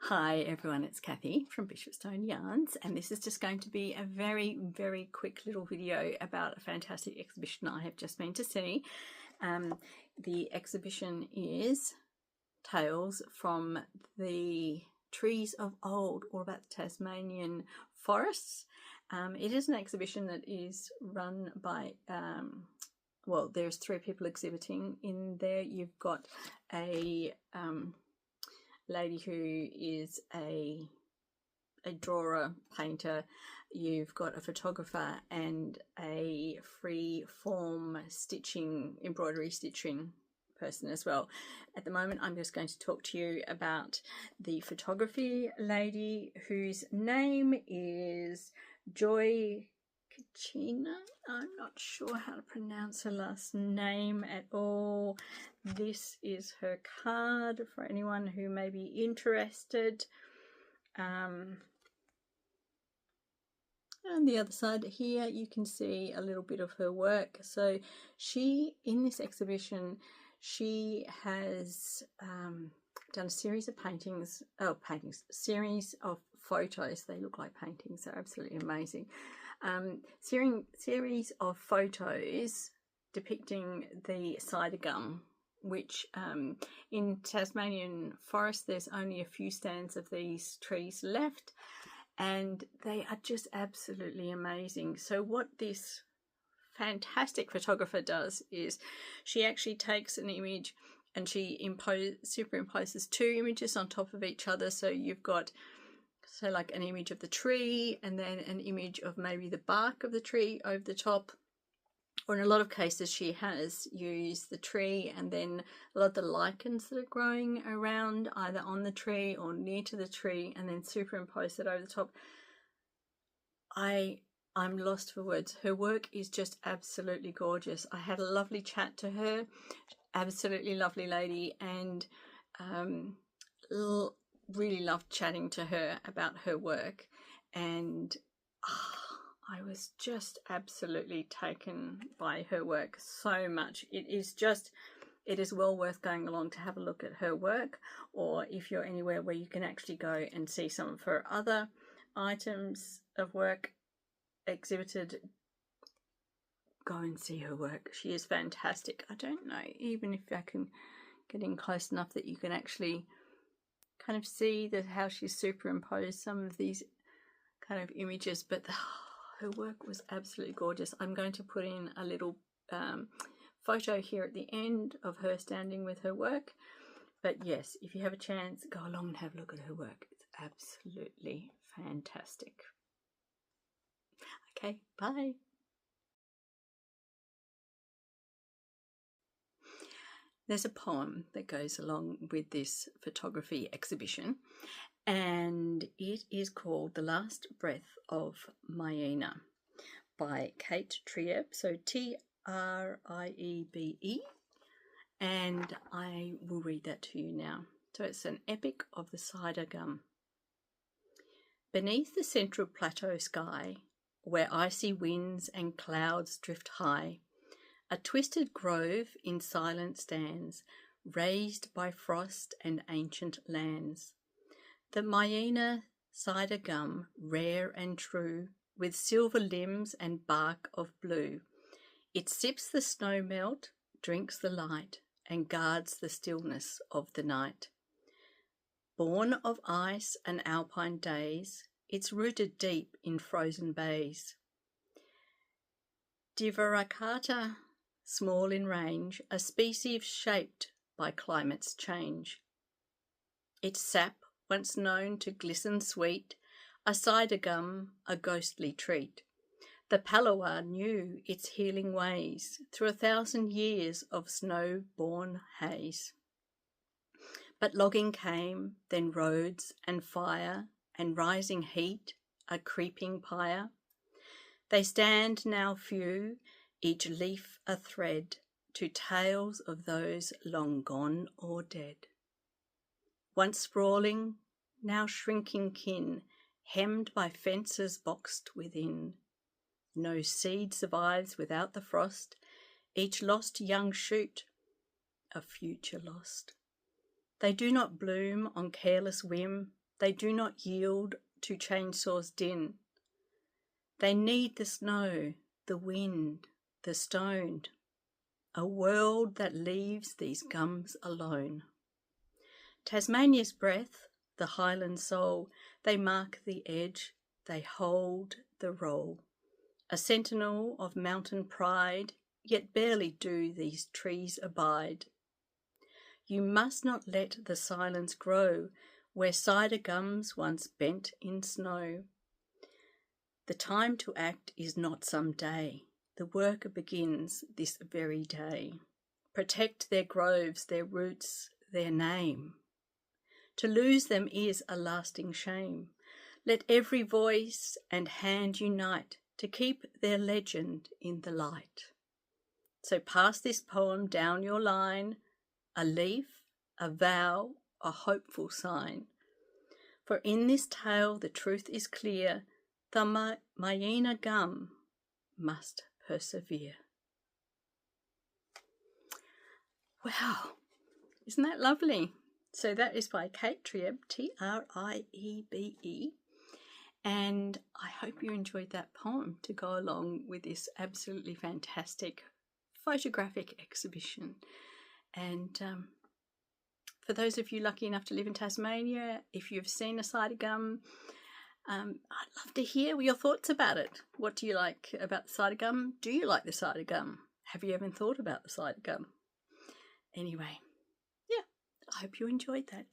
Hi everyone, it's Kathy from Bishopstone Yarns, and this is just going to be a very quick little video about a fantastic exhibition I have just been to see. The exhibition is Tales from the Trees of Old, all about the Tasmanian forests. It is an exhibition that is run by, well, there's 3 people exhibiting in there. You've got a lady who is a drawer, painter, you've got a photographer and a free form stitching, embroidery stitching person as well. At the moment I'm just going to talk to you about the photography lady, whose name is Joy Kachina. I'm not sure how to pronounce her last name at all. This is her card for anyone who may be interested. On the other side here you can see a little bit of her work. So she, in this exhibition, she has done a series of series of photos. They look like paintings, they're absolutely amazing. Series of photos depicting the cider gum, which in Tasmanian forest there's only a few stands of these trees left, and they are just absolutely amazing. So what this fantastic photographer does is she actually takes an image and she superimposes 2 images on top of each other. So you've got, so like an image of the tree and then an image of maybe the bark of the tree over the top. Or in a lot of cases she has used the tree and then a lot of the lichens that are growing around either on the tree or near to the tree, and then superimpose it over the top. I'm lost for words. Her work is just absolutely gorgeous. I had a lovely chat to her, absolutely lovely lady, and really loved chatting to her about her work, and I was just absolutely taken by her work so much. It is well worth going along to have a look at her work, or if you're anywhere where you can actually go and see some of her other items of work exhibited, go and see her work. She is fantastic. I don't know even if I can get in close enough that you can actually kind of see how she's superimposed some of these kind of images, but her work was absolutely gorgeous. I'm going to put in a little photo here at the end of her standing with her work. But yes, if you have a chance, go along and have a look at her work. It's absolutely fantastic. Okay, bye. There's a poem that goes along with this photography exhibition, and it is called The Last Breath of Myena by Kate Triebe, so Triebe, and I will read that to you now. So it's an epic of the cider gum. Beneath the central plateau sky, where icy winds and clouds drift high, a twisted grove in silence stands, raised by frost and ancient lands. The Myena cider gum, rare and true, with silver limbs and bark of blue, it sips the snow melt, drinks the light, and guards the stillness of the night. Born of ice and alpine days, it's rooted deep in frozen bays. Divaracata, small in range, a species shaped by climate's change. Its sap, once known to glisten sweet, a cider gum, a ghostly treat. The Palawa knew its healing ways through 1,000 years of snow-born haze. But logging came, then roads and fire, and rising heat, a creeping pyre. They stand now few, each leaf a thread, to tales of those long gone or dead. Once sprawling, now shrinking kin, hemmed by fences boxed within. No seed survives without the frost, each lost young shoot, a future lost. They do not bloom on careless whim, They do not yield to chainsaw's din. They need the snow, the wind, the stone, a world that leaves these gums alone. Tasmania's breath, the highland soul, they mark the edge, they hold the roll. A sentinel of mountain pride, yet barely do these trees abide. You must not let the silence grow, where cider gums once bent in snow. The time to act is not some day. The work begins this very day. Protect their groves, their roots, their name. To lose them is a lasting shame. Let every voice and hand unite to keep their legend in the light. So pass this poem down your line, a leaf, a vow, a hopeful sign. For in this tale the truth is clear, the Myena gum must persevere. Wow, isn't that lovely? So that is by Kate Triebe, Triebe, and I hope you enjoyed that poem to go along with this absolutely fantastic photographic exhibition. And for those of you lucky enough to live in Tasmania, if you've seen a cider gum, I'd love to hear your thoughts about it. What do you like about the cider gum? Do you like the cider gum? Have you ever thought about the cider gum? Anyway, yeah, I hope you enjoyed that.